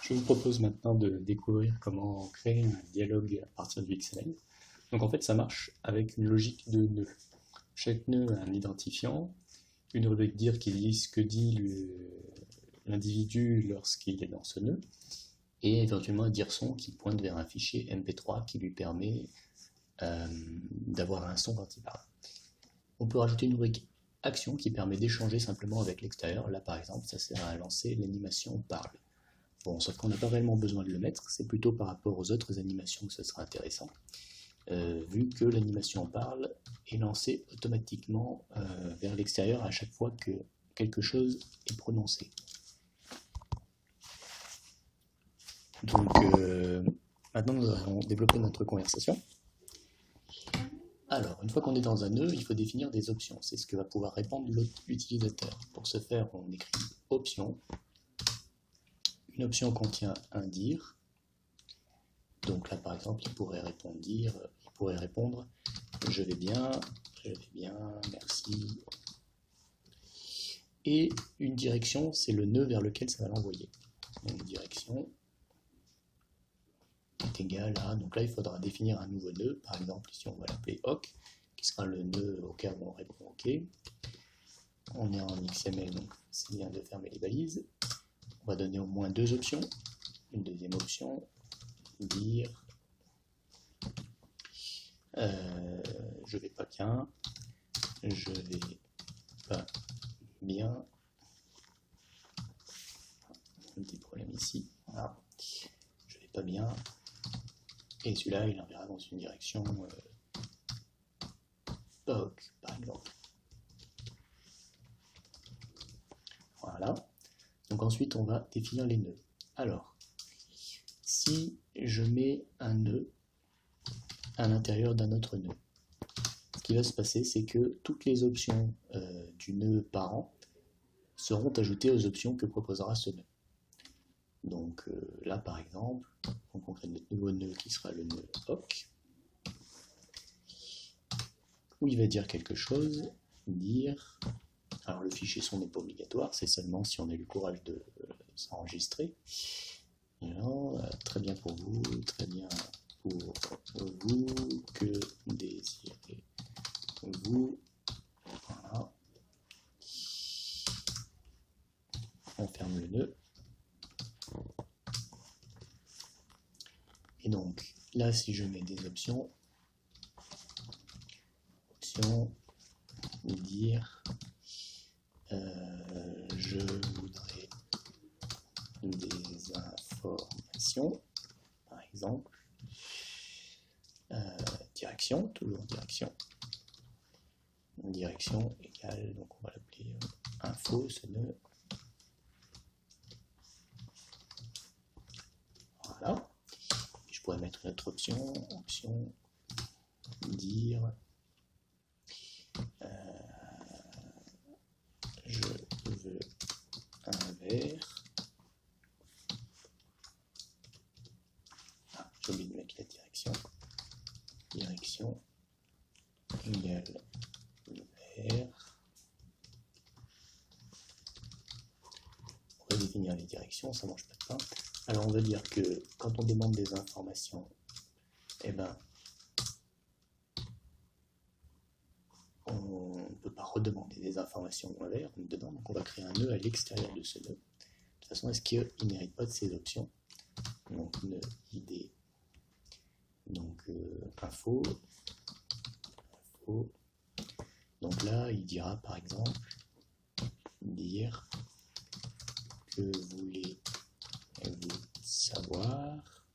Je vous propose maintenant de découvrir comment créer un dialogue à partir du XML. Donc en fait, ça marche avec une logique de nœud. Chaque nœud a un identifiant, une rubrique dire qui dit ce que dit l'individu lorsqu'il est dans ce nœud, et éventuellement un dire son qui pointe vers un fichier MP3 qui lui permet d'avoir un son quand il parle. On peut rajouter une rubrique action qui permet d'échanger simplement avec l'extérieur. Là par exemple, ça sert à lancer l'animation parle. Bon, sauf qu'on n'a pas réellement besoin de le mettre, c'est plutôt par rapport aux autres animations que ce sera intéressant, vu que l'animation parle est lancée automatiquement vers l'extérieur à chaque fois que quelque chose est prononcé. Donc maintenant nous allons développer notre conversation. Alors, une fois qu'on est dans un nœud, il faut définir des options. C'est ce que va pouvoir répondre l'utilisateur. Pour ce faire, on écrit option. Une option contient un dire. Donc là, par exemple, il pourrait répondre je vais bien, merci. Et une direction, c'est le nœud vers lequel ça va l'envoyer. Donc direction est égale à, donc là il faudra définir un nouveau nœud, par exemple ici on va l'appeler OK, qui sera le nœud auquel on répond OK. On est en XML, donc c'est bien de fermer les balises. On va donner au moins deux options. Une deuxième option, dire je vais pas bien, je vais pas bien. Un petit problème ici, voilà. Je vais pas bien. Et celui-là, il enverra dans une direction POC, par exemple. Voilà. Donc ensuite, on va définir les nœuds. Alors, si je mets un nœud à l'intérieur d'un autre nœud, ce qui va se passer, c'est que toutes les options du nœud parent seront ajoutées aux options que proposera ce nœud. Donc là, par exemple, on crée notre nouveau nœud qui sera le nœud OK, où il va dire quelque chose, dire. Alors le fichier son n'est pas obligatoire, c'est seulement si on a eu le courage de s'enregistrer. Très bien pour vous, très bien pour vous, que désirez-vous. Voilà. On ferme le nœud. Et donc, là, si je mets des options, dire, je voudrais des informations, par exemple, direction, toujours direction égale, donc on va l'appeler info, ce nœud. Voilà. Je pourrais mettre une autre option, dire je veux un verre. J'ai oublié de mettre la direction. Direction égale verre. On va définir les directions, ça mange pas de pain. Alors on va dire que quand on demande des informations, eh ben, on ne peut pas redemander des informations vers dedans, donc on va créer un nœud à l'extérieur de ce nœud. De toute façon, est-ce qu'il ne mérite pas de ces options? Donc nœud id, donc info. Donc là, il dira par exemple dire que voulez-vous savoir.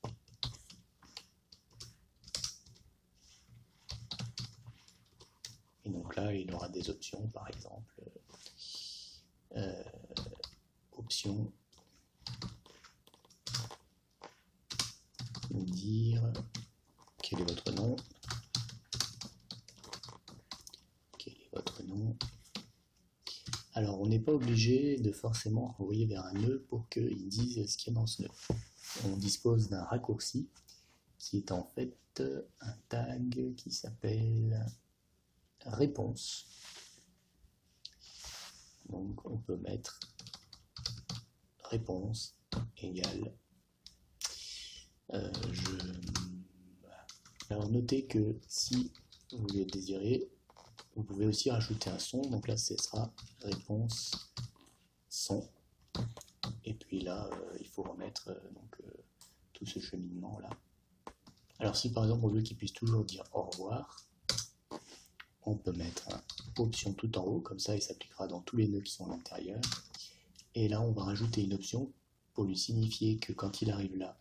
Et donc là, il aura des options, par exemple, option, dire quel est votre nom, Alors, on n'est pas obligé de forcément renvoyer vers un nœud pour qu'il dise ce qu'il y a dans ce nœud. On dispose d'un raccourci qui est en fait un tag qui s'appelle réponse. Donc on peut mettre réponse égale Alors notez que si vous le désirez, vous pouvez aussi rajouter un son. Donc là, ce sera réponse son. Et puis là, il faut remettre tout ce cheminement là. Alors si par exemple on veut qu'il puisse toujours dire au revoir, on peut mettre option tout en haut, comme ça il s'appliquera dans tous les nœuds qui sont à l'intérieur. Et là on va rajouter une option pour lui signifier que quand il arrive là,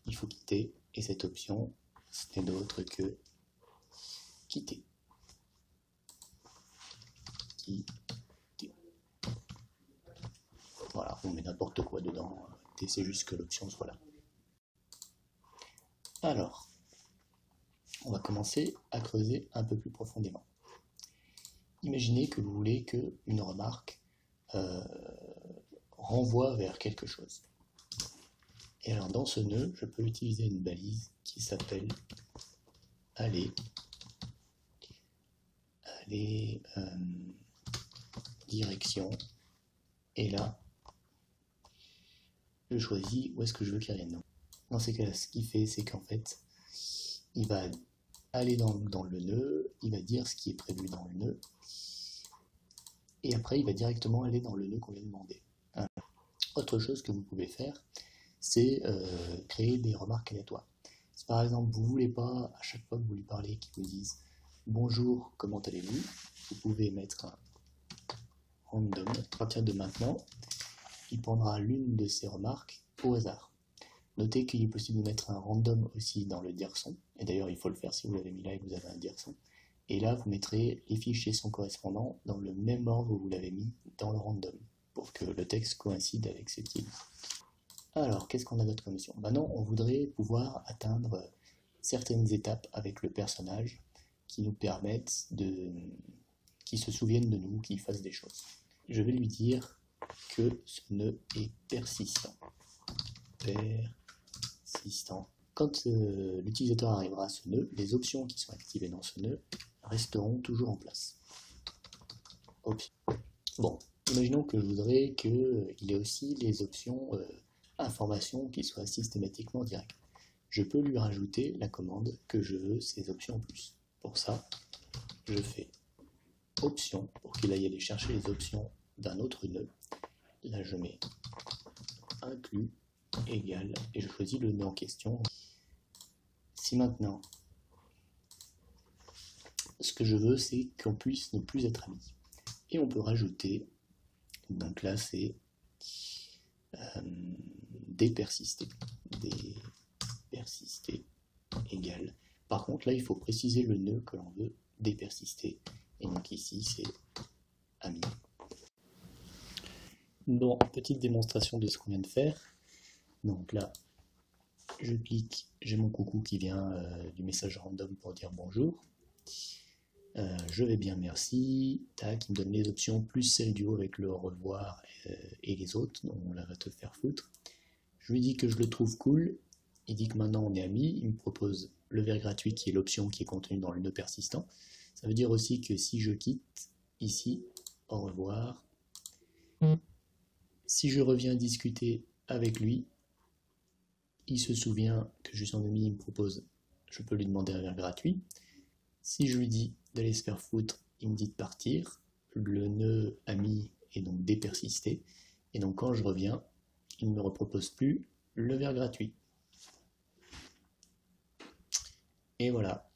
il faut quitter. Et cette option, ce n'est d'autre que quitter. Voilà, on met n'importe quoi dedans, c'est juste que l'option soit là. Alors, on va commencer à creuser un peu plus profondément. Imaginez que vous voulez qu'une remarque renvoie vers quelque chose. Et alors dans ce nœud, je peux utiliser une balise qui s'appelle aller direction. Et là, je choisis où est-ce que je veux qu'il revienne. Dans ces cas-là, ce qu'il fait, c'est qu'en fait, il va aller dans le nœud, il va dire ce qui est prévu dans le nœud, et après, il va directement aller dans le nœud qu'on vient de demander. Autre chose que vous pouvez faire, c'est créer des remarques aléatoires. Si par exemple, vous ne voulez pas, à chaque fois que vous lui parlez, qu'il vous dise « Bonjour, comment allez-vous » vous pouvez mettre un random. À partir de maintenant, il prendra l'une de ces remarques au hasard. Notez qu'il est possible de mettre un random aussi dans le dir son, et d'ailleurs il faut le faire si vous l'avez mis là et que vous avez un dir son. Et là vous mettrez les fichiers son correspondants dans le même ordre où vous l'avez mis dans le random, pour que le texte coïncide avec ce qui est dit. Alors qu'est-ce qu'on a d'autre comme mission? Maintenant on voudrait pouvoir atteindre certaines étapes avec le personnage qui nous permettent qui se souviennent de nous, qui fassent des choses. Je vais lui dire que ce nœud est persistant. Quand l'utilisateur arrivera à ce nœud, les options qui sont activées dans ce nœud resteront toujours en place. Bon, imaginons que je voudrais qu'il ait aussi les options informations qui soient systématiquement directes. Je peux lui rajouter la commande que je veux ces options en plus. Pour ça, je fais option pour qu'il aille aller chercher les options d'un autre nœud. Là, je mets inclus égal et je choisis le nœud en question. Si maintenant ce que je veux c'est qu'on puisse ne plus être amis et on peut rajouter, donc là c'est dépersister égal. Par contre là il faut préciser le nœud que l'on veut dépersister et donc ici c'est ami. Bon, petite démonstration de ce qu'on vient de faire. Donc là, je clique, j'ai mon coucou qui vient du message random pour dire bonjour. Je vais bien, merci. Tac, il me donne les options plus celle du haut avec le au revoir et les autres. Donc on va te faire foutre. Je lui dis que je le trouve cool. Il dit que maintenant on est amis. Il me propose le verre gratuit qui est l'option qui est contenue dans le nœud persistant. Ça veut dire aussi que si je quitte ici, au revoir. Si je reviens discuter avec lui, il se souvient que je suis son ami, il me propose, je peux lui demander un verre gratuit. Si je lui dis d'aller se faire foutre, il me dit de partir. Le nœud ami est donc dépersisté. Et donc quand je reviens, il ne me repropose plus le verre gratuit. Et voilà.